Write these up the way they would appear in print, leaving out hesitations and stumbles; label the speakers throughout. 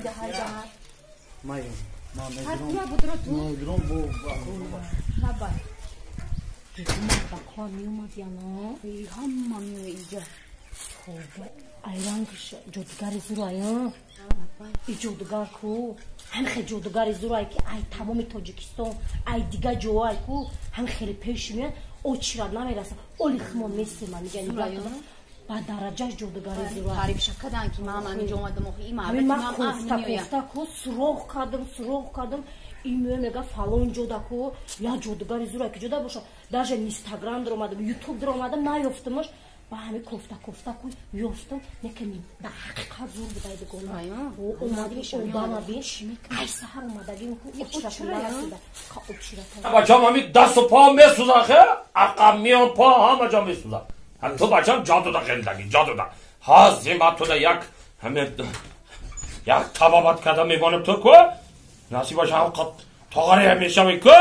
Speaker 1: haydi haydi.
Speaker 2: Mayın.
Speaker 1: Harfına budur otur.
Speaker 2: Mayın bu.
Speaker 1: Haber. Bak kanıyormaz yana. Hammanıyor iyice. Ayran kış جادوگری زورایی ای جادوگر کو هم خیلی جادوگری زورایی که ای تمام تاجیکستان ای دیگه جوایی کو هم خیلی پیش میاد او چرا نمیرسه اولی خما میسته من میگن با درجه جادوگری زورایی
Speaker 3: تعریف شکدن که من همینجا اومدم و این
Speaker 1: همین من کوفتا کو سراغ کردم این میگه فلان جودا کو یا جادوگری زورایی که جدا باشه در اینستاگرام در اومدم یوتیوب در اومدم نیافتمش با همه کوفتا کو یافتم نکنیم در حقیقت زور بودای بگونه و اومدیم اوبانا بیش ای سهر اومدگیم کو اچرت نرسیده که اچرت
Speaker 4: بچه‌م همین دست و پا میسوزه خه عقب میان پا همه جا میسوزه تو بچه‌م جادو دا خیلدگی جادو دا هازیما تو دا یک همه یک تبابت کده میبانم تو که نصیب باشه هم تاغره همیشه می که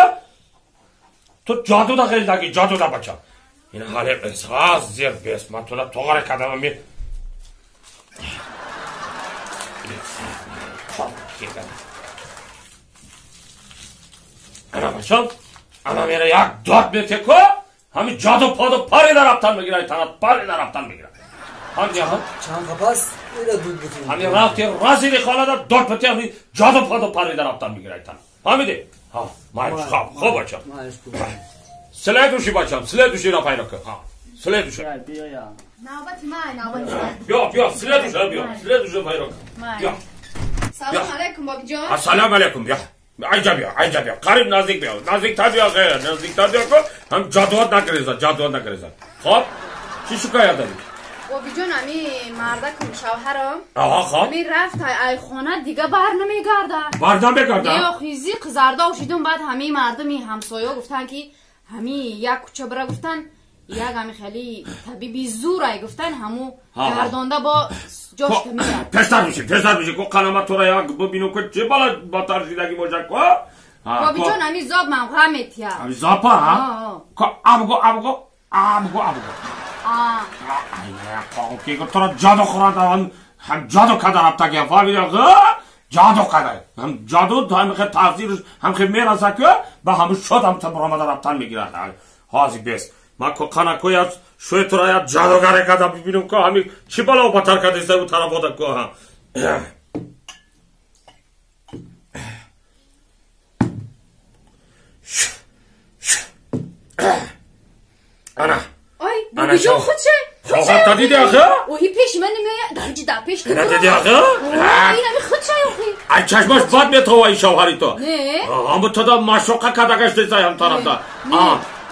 Speaker 4: تو جادو دا خیلدگی جادو دا بچه‌م این حاله از زیر بیست من تو دا تاغره کده می انا بچه‌م انا میره یک داد میته که همین جادو پادو پاری در رفتن میگیره تنها پاری در رفتن میگیره همین هم
Speaker 2: چند قپس ایره دود بتونیم
Speaker 4: همین رفتی رازیلی خاله در داد پتی همین جادو پادو پاری در رفتن میگیره تنها همین ها مایش خوب بچم سله دوشی بچم سله دوشی را پیدا که ها سله دوشی
Speaker 2: بیا یا
Speaker 3: نوبتی من
Speaker 4: بیا سله دوشی را بیا سله دوشی را پیدا که بیا
Speaker 3: سلام علیکم بابی جان
Speaker 4: السلام علیکم بیا اینجا بیا قریب نزدیک بیا نزدیک تا بیا غیر نزدیک تا بیا که هم جادوات نکریزن خب چی شکایت داری؟
Speaker 3: بابی جان امی مردکم شوهرم
Speaker 4: آها خب
Speaker 3: امی رفت ای خانه دیگه بر نمیگرده
Speaker 4: بردم بگرده؟
Speaker 3: یا خیزی قزرده و شیدون بعد همه مردمی همسایه گفتن که همه یک کوچه برا گفتن یک همی خیلی طبیبی زورای گفتن همو گردانده با جاش میرد
Speaker 4: پشتر میشه که قنامت تو را یک ببینو که چه بالا با ترشیدگی باشه که
Speaker 3: بابی جان همی زاب مغمت یا
Speaker 4: همی زاب ها؟ که ابگو که تو را جادو خورد هم جادو کده رفته که فهمیده جادو کده هم جادو هم خیلی تحضیرش هم خیلی میرسه که با همون شد هم تبرامده رفتن میگیره حاضی بیست ما که قناه کوی از شوی تو را یک جادوگره کده ببینم که همی چی بالا و بطر کده ایسته و طرف بوده که هم انا
Speaker 3: بابی جان خود چه؟
Speaker 4: شوهر تا دیدی آخه؟
Speaker 3: اوهی پیش من نمیاد درجی در پیش
Speaker 4: اینا دیدی آخه؟
Speaker 3: این همی خود چه اوهی؟
Speaker 4: ای چشماش باد میتوه ای شوهری تو
Speaker 3: نه
Speaker 4: همون تو دا مشوقه کده گشتی سای هم طرف دا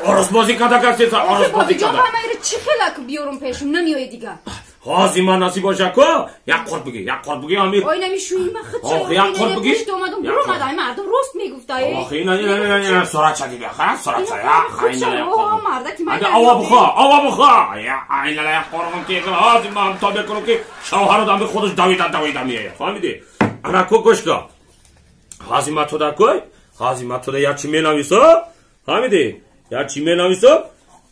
Speaker 4: عرص بازی کده گشتی سای عرص بازی
Speaker 3: بابی جان
Speaker 4: کده
Speaker 3: همه ایره چی خیلی بیارم پیشم نمیای دیگه
Speaker 4: حاضی من نصیب باشه که یک قرد بگی امیر
Speaker 3: آی نمیشویی من خود چه
Speaker 4: یک قرد بگی
Speaker 3: پشت اومدم برو مدای مردم راست میگفته
Speaker 4: آخه اینا سرعت چگی بیا خیلی سرعت چگی آوا بخوا این لایق قرمم که حاضی من تا بکنم که شوهر دم خودش دویده میه فهمیدی انا کو گوشکا حاضی ما تو دا یا چی می نویسو فهمیدی یا چی می نویسو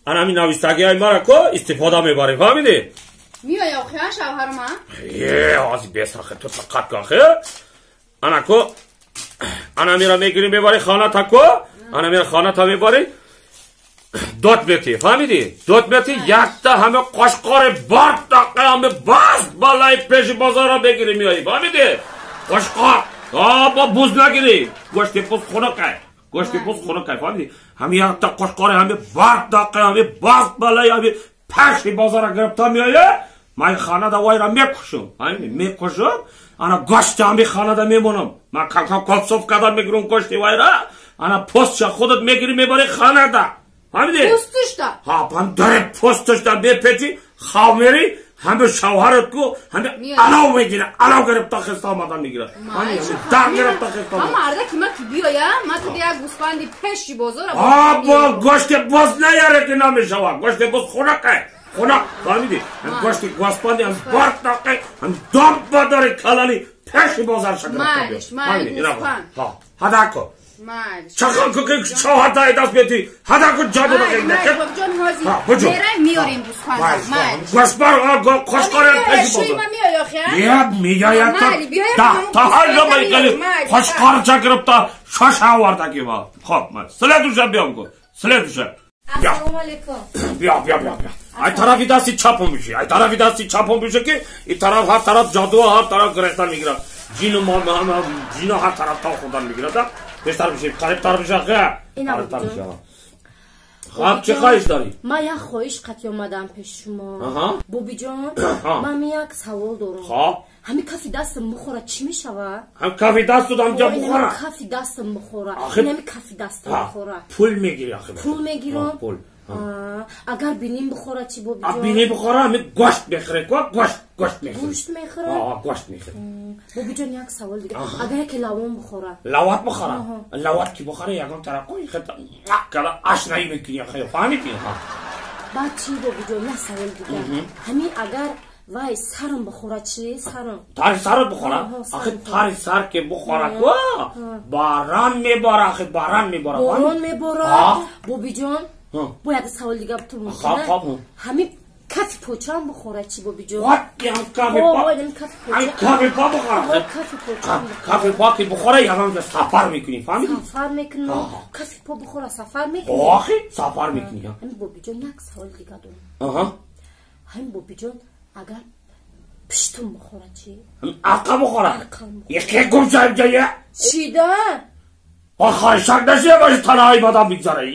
Speaker 4: انا می نویستگی های مرا کو استفاده میبری فهمیدی
Speaker 3: میای آخه شوهر من
Speaker 4: یه حاضی بیست آخه تو فقط که آخه انا کو انا میرا میگیری میبری خانه تا کو انا میرا خانه تا میبری دوت میتی فهمیدی دوت میتی یک تا همه قشقار بارد دقیقه همه باز بالای پیش بازار بگیری میایی فهمیدی قشقار با بوز نگیری گوشتی بوز خونه که فهمیدی همه یک تا قشقار همه بارد دقیقه همه باز بالای همه پیش بازار گرفتا میایی من خانه دا وای را میکشم انا گوشت همه خانه دا میمونم من کلصوف کدر میگیرم گوشتی وای را انا پست خودت میگیری میبری خانه دا فهمیدی؟
Speaker 3: پستش دا
Speaker 4: ها من داره پستش دا میپیچی خواه میری همه شوهرت کو همه علاو میگیره علاو گرفتا خسته آمدن میگیره همه در گرفتا خسته آمدن
Speaker 3: مرده که من که بیایم من تو دیگه گوسفندی پشی بازار
Speaker 4: با گوشت باز نیاره که نمیشوه گوشت باز خونکه فهمیدی؟ گوشت گوسفندی هم بارد نقه هم دام با داره کلالی پشی بازار شکر
Speaker 3: مالش
Speaker 4: ها هداکو
Speaker 3: مالش
Speaker 4: چخان که چهار تا دست بیتی هداکو جادو دقیق نکرد
Speaker 3: بابا جان هازی میره میاریم بوسخان مالش
Speaker 4: گوشبار خوشکارم پشی بازار میاید تا هر جا میکنی خوشکار چه گرفتا شش آورده که با خب من سلام بیام کن سلام
Speaker 1: السلام علیکم
Speaker 4: بیا ای طرفی دستی چاپم میشه ای طرفی دستی چاپم میشه که این طرف هر طرف جادو هر طرف گرفتن میگیره جین و جین هر طرف تا خودن میگیره بهتر میشه قریب تر میشه
Speaker 1: قریب تر میشه
Speaker 4: خب چه خواهش داری؟
Speaker 1: من یک خواهش قطعی اومدم پیش شما بوبی جان من یک سوال دارم
Speaker 4: خب
Speaker 1: همین کافی دستم بخوره چی میشوه؟
Speaker 4: هم کافی دست دادم جا بخوره
Speaker 1: کافی دستم بخوره همین کافی دستم بخوره
Speaker 4: پول میگیری آخه
Speaker 1: پول میگیرم پول اگر بینیم بخوره چی بوبی جان؟
Speaker 4: بینیم بخوره همین گوشت میخوره گوشت میخوره
Speaker 1: گوشت میخوره؟
Speaker 4: گوشت میخوره
Speaker 1: بوبی جان یک سوال دیگه اگر که لوان بخوره
Speaker 4: لوات بخوره لوات کی بخوره یکم طرف کوی خط کلا اشنایی میکنی خیلی فهمیدی
Speaker 1: بعد چی بوبی جان نه سوال دیگه همین اگر وای سرم بخوره چی سرم
Speaker 4: تاری سرت بخوره آخه تاری سر که بخوره باران میباره آخه باران میباره
Speaker 1: بوبی جان باید سوال دیگه تو میکنه همین کف پوچم بخوره چی بوبی جان
Speaker 4: کف پا بخوره کف پا که بخوره یکم سفر میکنی فهمیدی
Speaker 1: سفر میکنی کف پا بخوره سفر میکنی
Speaker 4: آخه سفر میکنی
Speaker 1: همین بوبی جان یک سوال دیگه دارم همین بوبی جان اگر پشتم بخوره چی؟
Speaker 4: عقا بخوره یکی گم شاید جایه
Speaker 1: چی ده؟
Speaker 4: آخه شک نشیه باشه تنهایی بادم بگذاره